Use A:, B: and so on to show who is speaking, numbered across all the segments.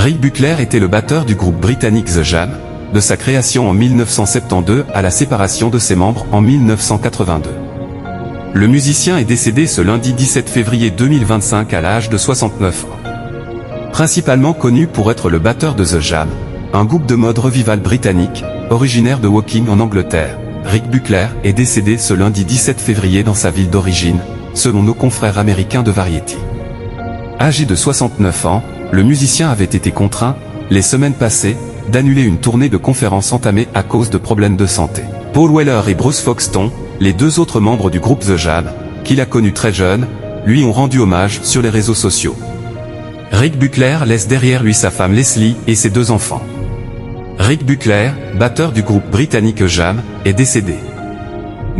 A: Rick Buckler était le batteur du groupe britannique The Jam, de sa création en 1972 à la séparation de ses membres en 1982. Le musicien est décédé ce lundi 17 février 2025 à l'âge de 69 ans. Principalement connu pour être le batteur de The Jam, un groupe de mode revival britannique, originaire de Woking en Angleterre, Rick Buckler est décédé ce lundi 17 février dans sa ville d'origine, selon nos confrères américains de Variety. Âgé de 69 ans, le musicien avait été contraint, les semaines passées, d'annuler une tournée de conférences entamée à cause de problèmes de santé. Paul Weller et Bruce Foxton, les deux autres membres du groupe The Jam, qu'il a connu très jeune, lui ont rendu hommage sur les réseaux sociaux. Rick Buckler laisse derrière lui sa femme Leslie et ses deux enfants. Rick Buckler, batteur du groupe britannique Jam, est décédé.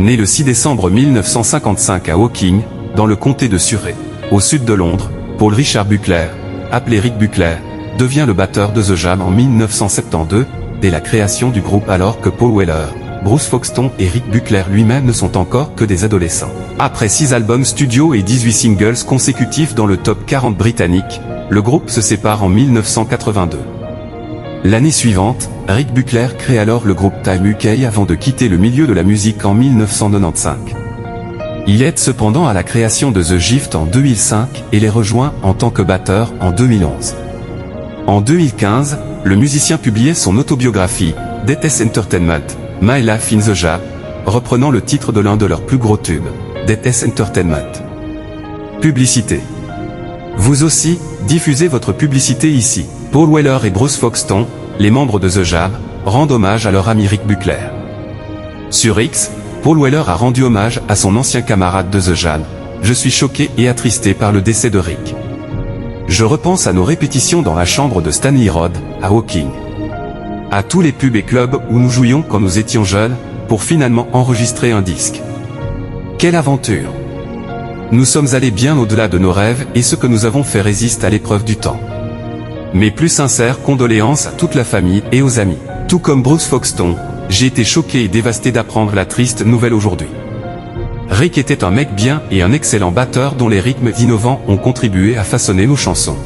A: Né le 6 décembre 1955 à Woking, dans le comté de Surrey, au sud de Londres, Paul Richard Buckler, appelé Rick Buckler, devient le batteur de The Jam en 1972, dès la création du groupe alors que Paul Weller, Bruce Foxton et Rick Buckler lui-même ne sont encore que des adolescents. Après 6 albums studio et 18 singles consécutifs dans le top 40 britannique, le groupe se sépare en 1982. L'année suivante, Rick Buckler crée alors le groupe Time UK avant de quitter le milieu de la musique en 1995. Il aide cependant à la création de The Gift en 2005 et les rejoint en tant que batteur en 2011. En 2015, le musicien publiait son autobiographie, Death Entertainment, My Life in the Jam, reprenant le titre de l'un de leurs plus gros tubes, Death Entertainment. Publicité. Vous aussi, diffusez votre publicité ici. Paul Weller et Bruce Foxton, les membres de The Jam, rendent hommage à leur ami Rick Buckler. Sur X, Paul Weller a rendu hommage à son ancien camarade de The Jam. Je suis choqué et attristé par le décès de Rick. Je repense à nos répétitions dans la chambre de Stanley Road, à Woking. À tous les pubs et clubs où nous jouions quand nous étions jeunes, pour finalement enregistrer un disque. Quelle aventure! Nous sommes allés bien au-delà de nos rêves et ce que nous avons fait résiste à l'épreuve du temps. Mes plus sincères condoléances à toute la famille et aux amis. Tout comme Bruce Foxton, j'ai été choqué et dévasté d'apprendre la triste nouvelle aujourd'hui. Rick était un mec bien et un excellent batteur dont les rythmes innovants ont contribué à façonner nos chansons.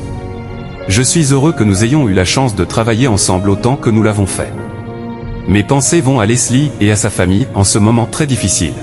A: Je suis heureux que nous ayons eu la chance de travailler ensemble autant que nous l'avons fait. Mes pensées vont à Leslie et à sa famille en ce moment très difficile.